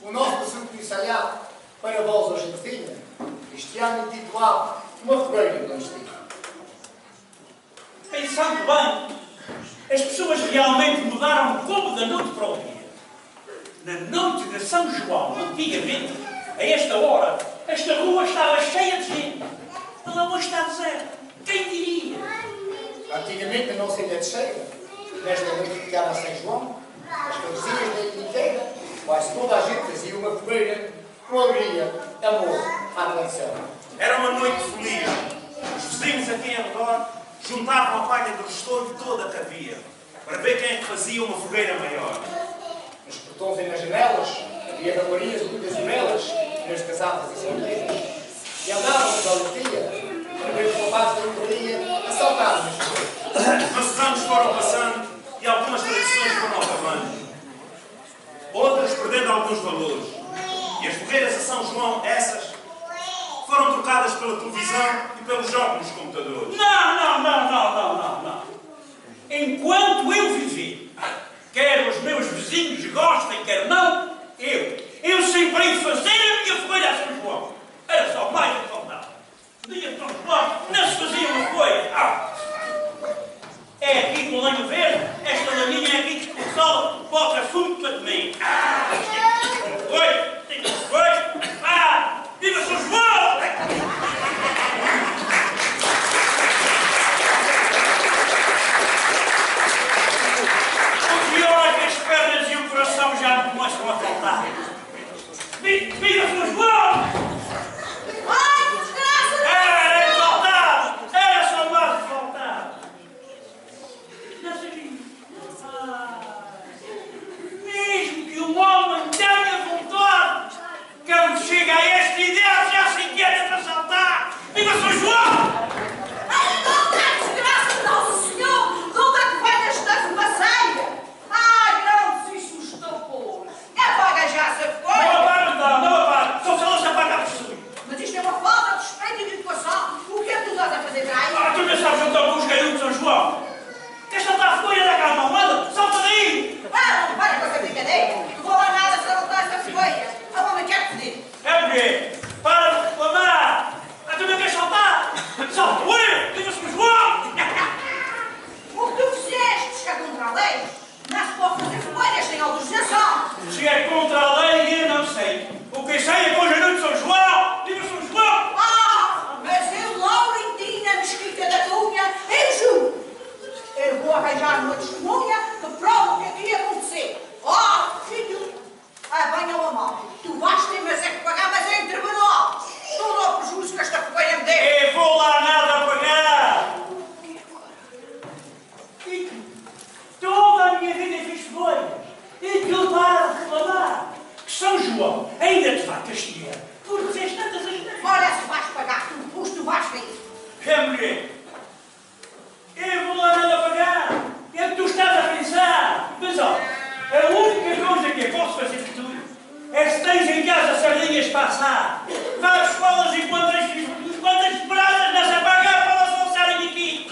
o nosso assunto ensaiado para a voz argentina, este ano intitulado Uma Fogueira no Estilo. Pensando bem, as pessoas realmente mudaram como da noite para o dia. Na noite de São João, antigamente, a esta hora, esta rua estava cheia de gente. Ela hoje está deserta. Quem diria? Antigamente, a nossa ilha de Cheira, nesta noite dedicada a São João, as cabecilhas da ilha inteira, quase toda a gente fazia uma fogueira com alegria, amor, atenção. Era uma noite feliz. Os vizinhos aqui em redor juntavam a palha do restolho toda que havia, para ver quem é que fazia uma fogueira maior. Nos portões e nas janelas, havia namorias, muitas velas, nas casadas e solteiras. E andavam de valentia, para ver os rapazes da loteria a saltar nas ruas. Mas os anos foram passando e algumas tradições foram acabando. Outras perdendo alguns valores. E as fogueiras a São João, essas, foram trocadas pela televisão e pelos jogos nos computadores. Não. Enquanto eu vivi, quer os meus vizinhos gostem, quer não, eu sempre hei de fazer a minha fogueira a São João. Era só mais do que faltava. Dia de São João não se fazia uma fogueira. É aqui com lenha verde, esta laminha é aqui com sol, bota fundo para comer. Viva São João! O pior é que as pernas e o coração já me começam a faltar. Viva São João! Ai, desgraça! Era faltado! Era só mais que faltava! Não sabia. Mesmo que o homem tenha vontade, quando chega a esta ideia já se inquieta para saltar! Viva São João! Ai, não tem desgraça, Nosso Senhor! De onde é que vai esta fumaceira? Ai, não, se isso me estopou! Apaga já essa Não coisa! apaga, não apaga! Só se ela se apaga por si! Mas isto é uma falta de respeito e de educação! O que é que tu estás a fazer para aí? Tu não sabes onde estão os caiúdos de São João? Queres saltar a folha da calma humana? Salta daí! Ah, não para com essa brincadeira! Não vou lá nada se ela botar essa fogueira! A homem quer pedir! É o quê? Para de reclamar! Tu não queres saltar? Salta eu! Viva São João! O que tu fizeste é contra a lei! Não se pode fazer fogueiras sem autorização! Se é contra a lei, eu não sei. O que sei é que hoje é noite de São João! Viva São João! Ah, mas eu, Laurentina Mesquita da Cunha, eu juro! Eu vou arranjar uma testemunha que prova o que aqui ia acontecer. Oh, filho! Ah, bem ou a mal, tu vais ter mas é que pagar, mas é em tribunal! Todo o prejuízo que esta fogueira me deu! Eu vou lá nada pagar! E toda a minha vida fiz folhas. E que eu para de reclamar. Que São João ainda te vai castigar. Por dizeres tantas asneiras. Olha, se vais pagar tudo custo, tu vais ver. É mulher. Eu vou lá nada pagar. É o que tu estás a pensar. Mas olha, a única coisa que eu posso fazer por tu é se tens em casa sardinhas para assar. Vai às escolas e quantas esperadas nas apagar para elas não saírem aqui.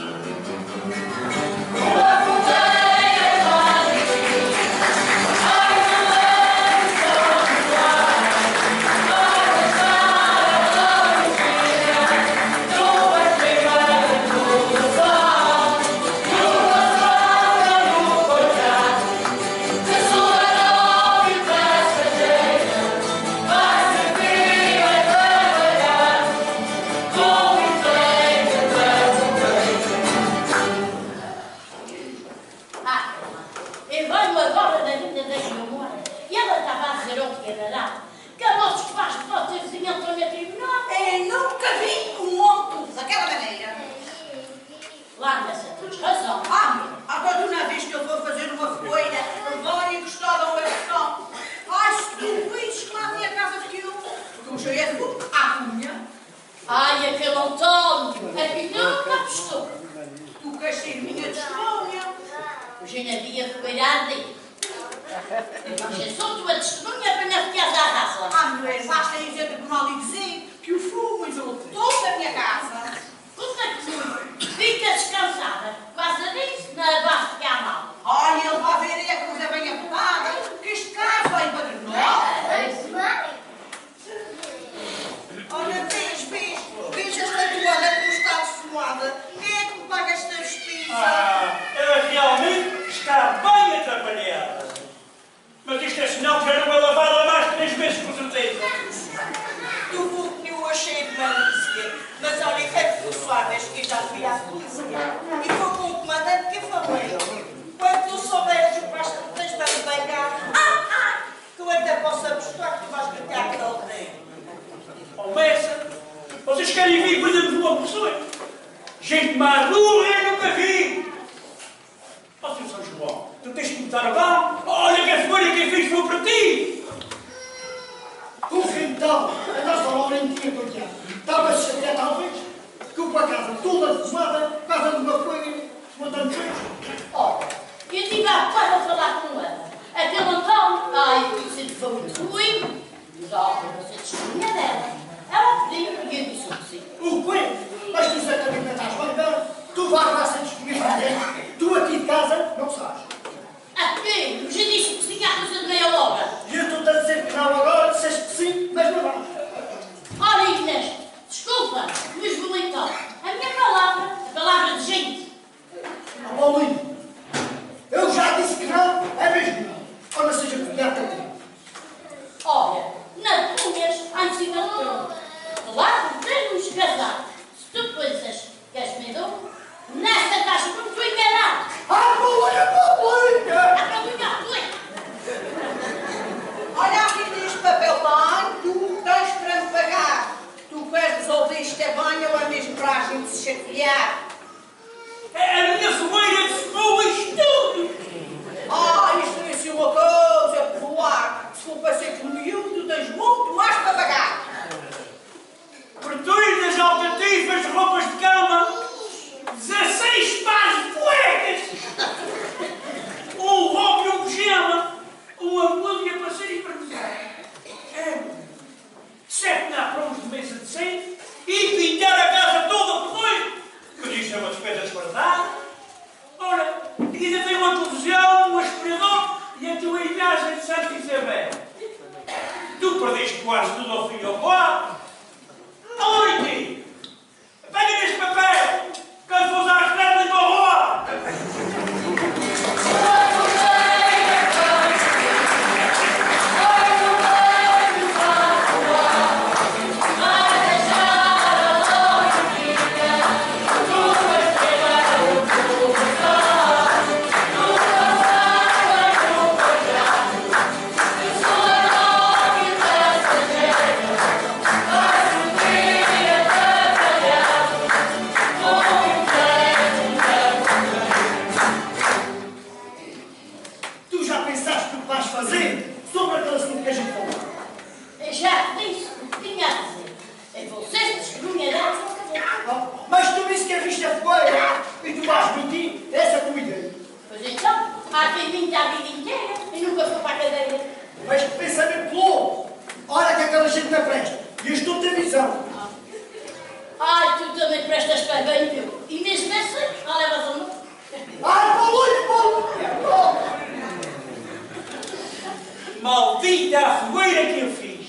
Ai, aquele Antônio, afinal, cá estou. Tu queres ser minha testemunha? Hoje ainda havia fogueirada aí. Mas eu sou tua testemunha para não ficares à raça. Ah, mulher, basta dizer a tribunal e dizer que o fogo exaltou da minha casa. Como é que tu fica descansada? Quase disso, na base que há mal. Olha, ele vai ver aí a coisa bem apertada, que este caso vai para tribunal. Gente mais burra eu nunca vi. Ó, Sr. São João, tu tens que botar a mão. Olha que a folha que eu fiz foi para ti. Tu, então, a nossa obra em dia do dia. Estava chateada talvez, que eu para casa toda fumada, por causa de uma folha, matando gente. Olha, eu estive há bocado a falar com ela. Aquele Antônio, eu sempre foi muito ruim. Já para ser testemunha dela. Ela pediu e eu disse que sim. O quê? Mas tu certamente não estás bem, não? Tu vais lá sem disponível para ninguém. Tu aqui de casa não sabes. Aqui, eu já disse que sim há coisa de meia hora. E eu estou-te a dizer que não agora, disseste que sim, mas não vais. Olha, Inês, desculpa, mas vou então. A minha palavra, a palavra de gente. Paulinho, eu já disse que não, é mesmo não. Ou não seja cunhado a ti. Olha, na punhas, em cima do trono. Claro que temos casado. Se tu pensas que és medo, nesta caixa não estou enganado. Paulinho! Olha aqui neste papel bem, tu tens para me pagar. Tu queres resolver isto é bem ou é mesmo para a gente se chatear? A minha fogueira desfou isto tudo. Isto é assim uma coisa, voar. Se for para ser comigo, tu tens muito mais para pagar. Pertuidas, alcatifas, roupas de cama, 16 pares de cuecas, um roubo e um pijama, uma música para ser improvisada, 7 naprões de mesa de centro e pintar a casa toda por dois. Mas isto é uma despesa desbaratada. Ora, ainda tem uma televisão, um aspirador e a tua imagem de Santa Isabel. Tu perdeste quase tudo ao fim e ao quadro. Ora aqui! Pega neste papel! Quando fores às pernas da rua! Maldita a fogueira que eu fiz!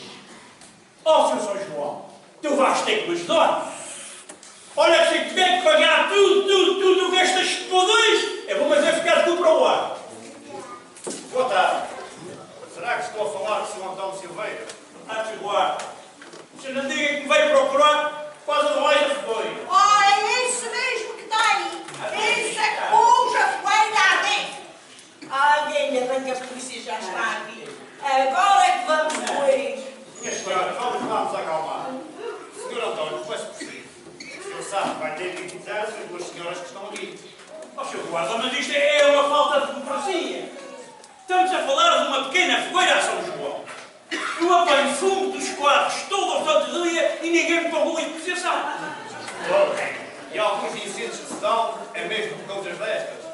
Ó, Sr. São João, tu vais ter que me ajudar. Olha, se tiver que pagar tudo o que estas podres, eu vou fazer ficar tudo para o ar. Boa tarde. Será que estou a falar com o Sr. Antônio Silveira? Igual. Se não diga que me veio procurar, quase não vai a fogueira. É isso mesmo que tem. Isso é que puxa a fogueira a dentro. Ainda bem que a polícia já está aqui. Agora é que vamos ver. Minha senhora, vamos acalmar. Sr. Antônio, peço por si. O senhor sabe que vai ter que dizer as duas senhoras que estão aqui. Ó, Sr. Guarda, mas isto é uma falta de democracia. Estamos a falar de uma pequena fogueira a São João. Eu apanho fumo dos quadros todo o santo dia e ninguém me tomou iniciação. E alguns incêndios que se dão é mesmo por coisas destas.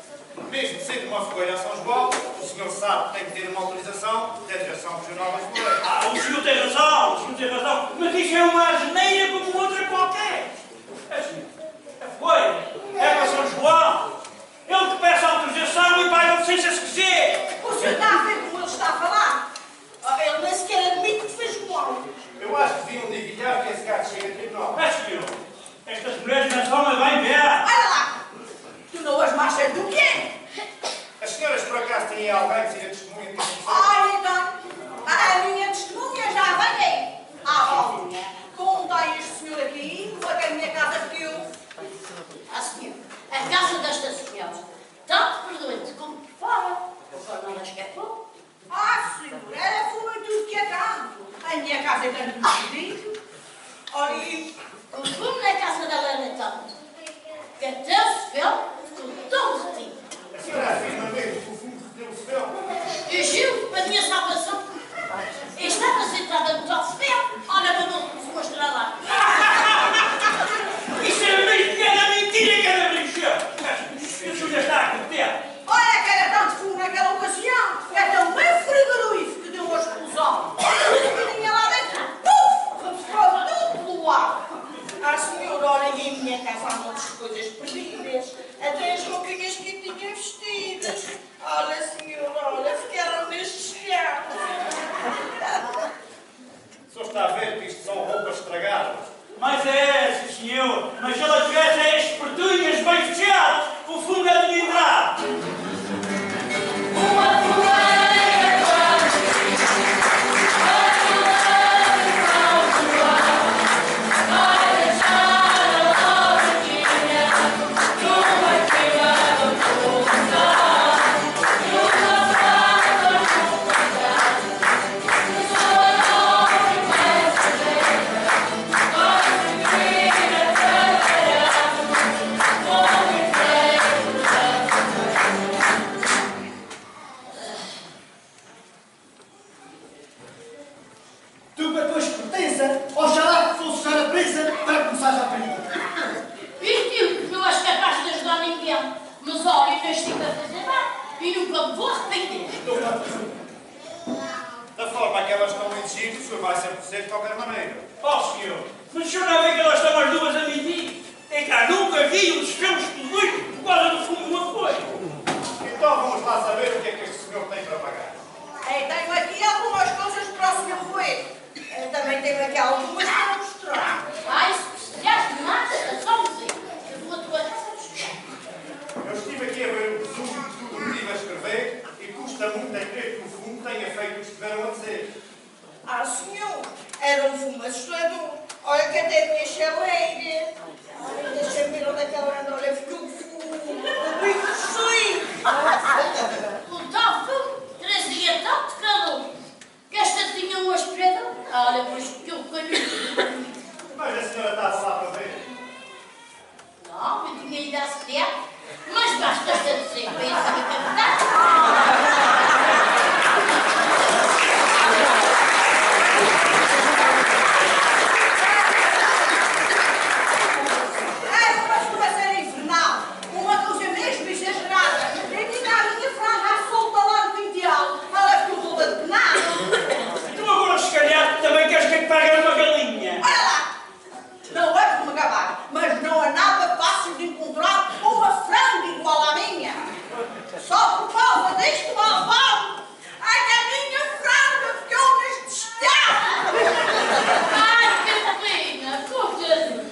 Mesmo sendo uma fogueira a São João, o senhor sabe que tem que ter uma autorização da Direção Regional das Fogueiras. O senhor tem razão, mas isso é uma asneira como outra qualquer. Assim, a fogueira é para São João. Ele que peça autorização e paga a licença se quiser. O senhor está a ver como ele está a falar? Ele nem sequer admite que fez mal. Eu acho que deviam dividir que esse gato chega de tribunal. Senhor, estas mulheres não são bem ver. Olha lá. Tu não as marchas do quê? As senhoras por acaso têm alguém que seja testemunha de que Então, a minha testemunha já vem aí. Olha, contei este senhor aqui, foi que a minha casa que eu... Senhor, a casa destas senhoras, tanto por dentro como por fora, o não as quer pôr. senhor, ela fuma tudo que é canto. A minha casa é tanto pedido. Olha, O fumo na casa dela era tanto, Pois é, sim senhor. Mas se ela tivesse as espertinhas bem fechadas, o fundo é de entrar. Tu, com a tua esperteza, oxalá que fosse usar a presa para começares a aprender. Viu que não és capaz de ajudar ninguém. Mas olha, eu estive a fazer mal e nunca me vou arrepender. Da forma que elas estão a exigir, o senhor vai ser processo de qualquer maneira. Ó senhor, mas o senhor não vê que elas estão as duas a mentir? É cá, nunca vi um desfile explodido por causa do fumo de uma folha. Então vamos lá saber o que é que este senhor tem para pagar. Tenho aqui algumas coisas para o senhor ver. Também tenho aqui algumas para mostrar. Ai, se precisares de nada, é só dizer. Eu vou a tua casa buscar. Eu estive aqui a ver o resumo de tudo o que tive a escrever e custa muito a crer que o fumo tenha feito o que estiveram a dizer. Ah, senhor, era um fumo assustador. Olha que até minha chaleira. Deixa-me ver onde é que ela anda. Olha, ficou um fumo muito cheio. O tal fumo trazia tanto calor que esta tinha um aspirador. Olha, pois que eu conheço. Mas a senhora está a falar para ver. Não, eu tinha ido à secretária, mas basta-te a dizer para ir saber que é verdade. Essa costuma ser infernal. Uma coisa mesmo exagerada. E tinha a minha franja à solta lá no quintal. Ela ficou toda de penada. Tu agora, se calhar, também queres que te pague uma galinha. Olha lá! Não é por me gabar, mas não há nada fácil de encontrar uma franga igual à minha. Só por causa deste malvado é que a minha franga ficou neste estado. Ai, Catarina, coitadinha.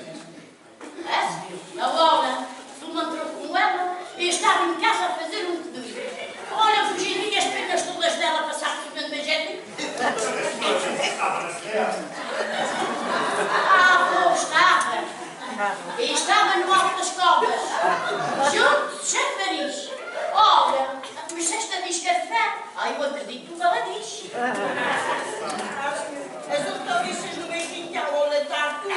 É, senhor, agora, tu não entrou com ela e estava em casa a fazer um pedido. Olha, fugiria as penas todas dela passar por dentro da gente. Estava na cidade. Ah, estava. E estava no alto das cobras, junto de chafariz. Olha, mas esta diz café. Ai, eu acredito que ela diz. As hortaliças no meio quintal, olha, está tudo.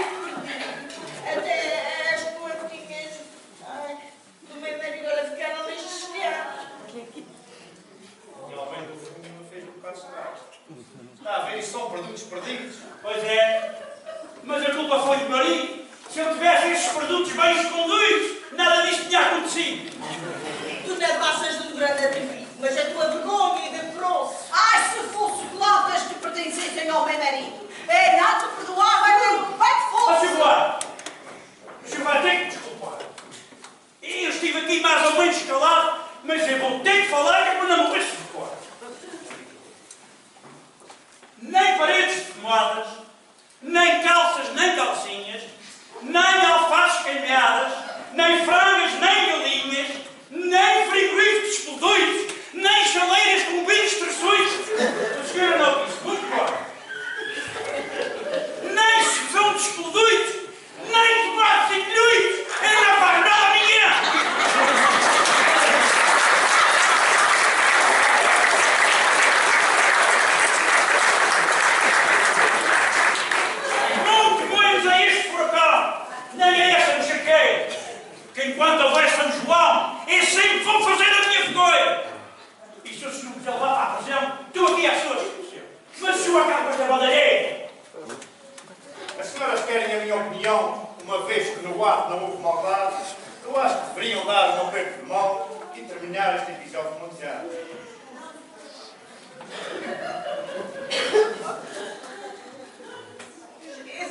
Até as plantinhas do meu marido, olha, ficaram neste estado. Realmente o fumo fez um bocado estrago. Está a ver, isto são produtos perdidos. Pois é, mas a culpa foi do marido. Se eu tivesse estes produtos bem escondidos, nada disto tinha acontecido. Tu não passas de um grande atrevido, mas a tua vergonha evaporou-se. Ai, se fosse plantas que pertencessem ao meu marido. É nada perdoável, não. Vai que Ó, fosse. Sr. Guarda, o senhor vai ter que me desculpar. Eu estive aqui mais ou menos calado, mas eu vou ter que falar que é para não morrer de fora. Nem paredes defumadas, nem calças, nem calcinhas, nem alfaces queimadas, nem frangas, nem galinhas, nem frigoríficos explodidos, nem chaleiras com vinhos terções. A senhora não disse, muito bem. Nem são explodidos, nem tomates e milhões. Eu não pago nada a ninguém. Muito menos a este furacão, nem a esta mexaqueira, que enquanto houver São João, eu sempre vou fazer a minha fogueira. E se o senhor quiser levar para a prisão, tu aqui às suas, senhor. Mas o senhor acaba com esta bandalheira. As senhoras querem a minha opinião, uma vez que no ato não houve maldade, eu acho que deveriam dar um aperto de mão e terminar este episódio de noticiário.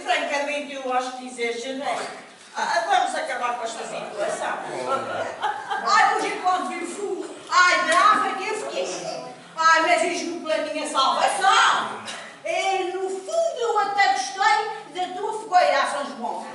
Francamente, eu acho que exagerei. Vamos acabar com esta situação. Ai, pois enquanto vi o fumo, ai, brava que eu fiquei. Ai, mas isto pela minha salvação. E, no fundo, eu até gostei da tua fogueira a São João.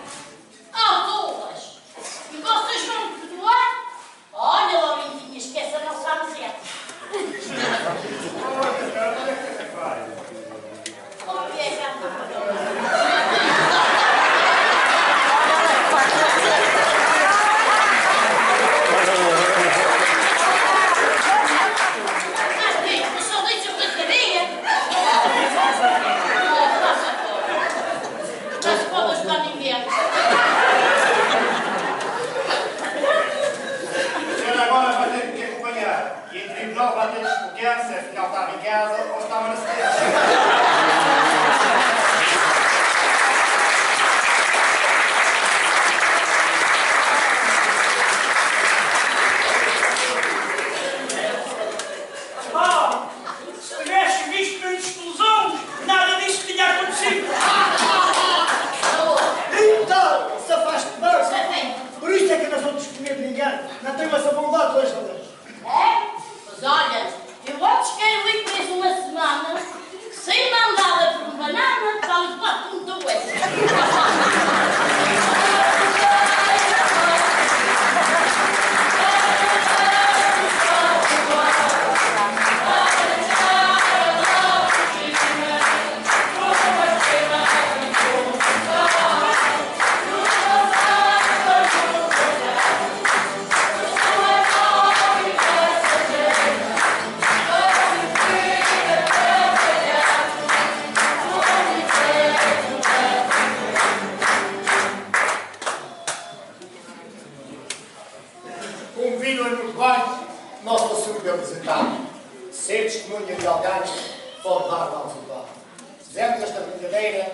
inteira,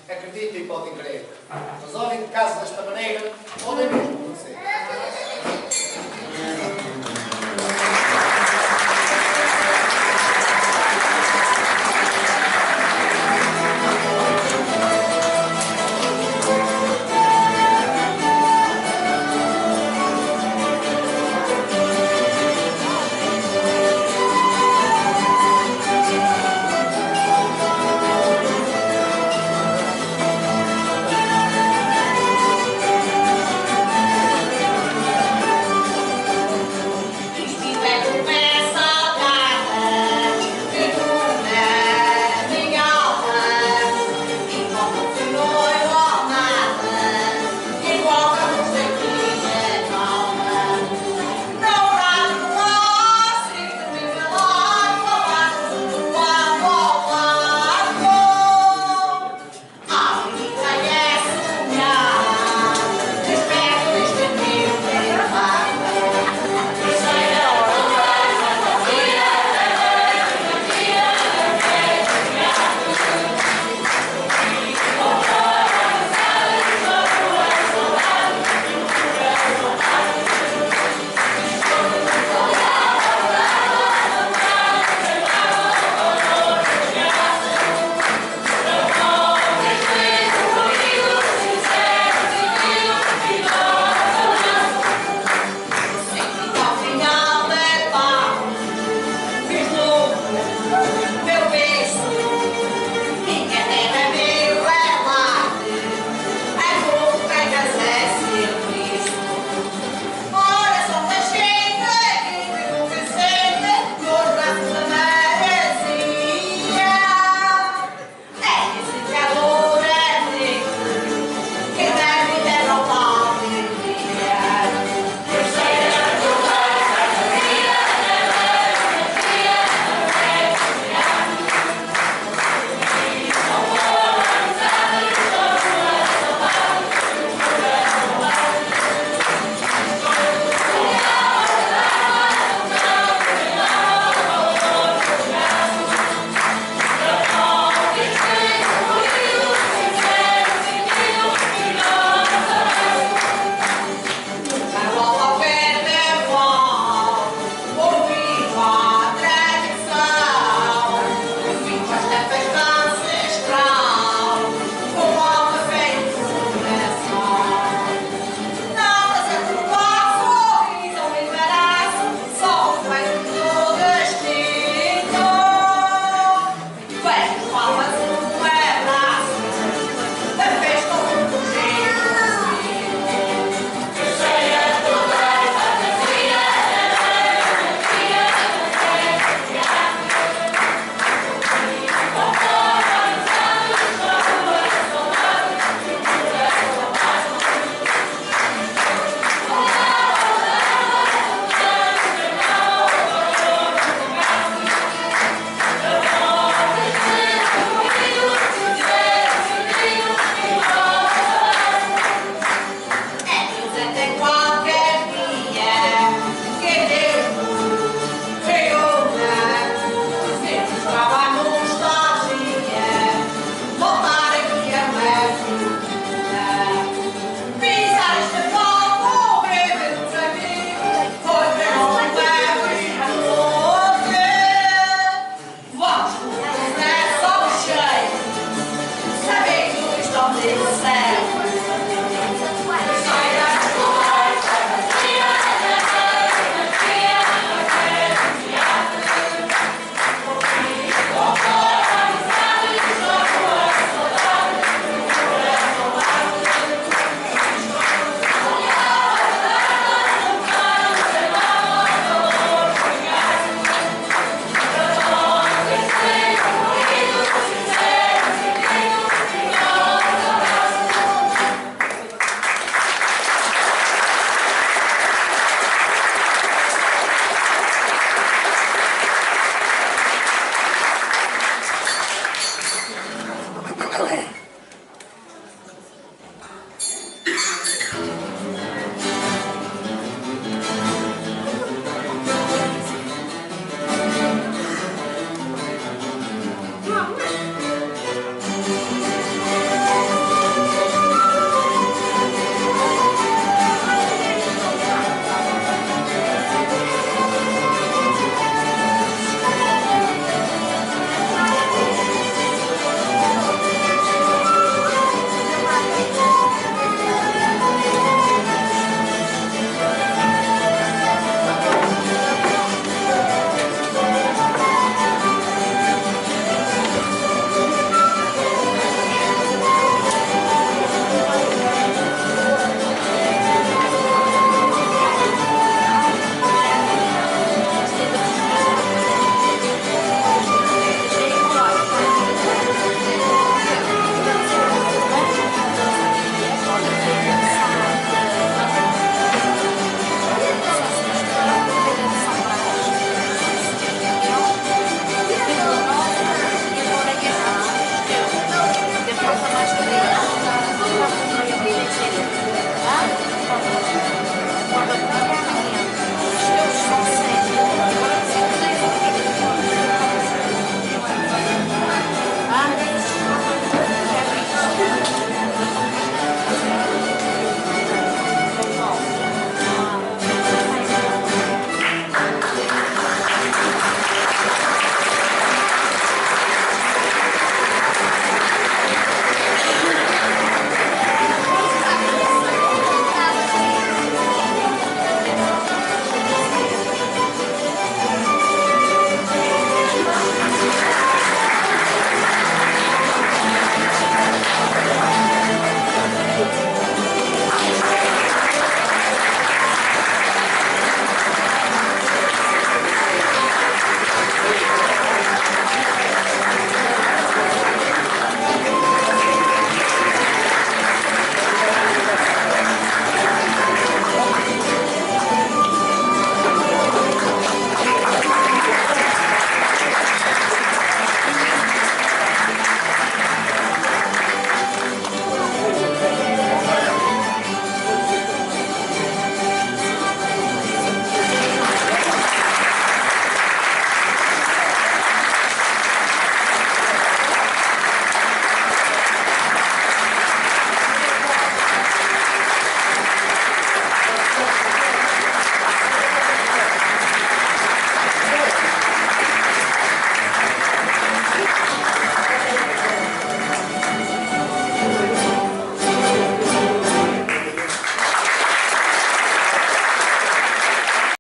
acreditem e podem crer. Mas olhem que caso desta maneira, podem mesmo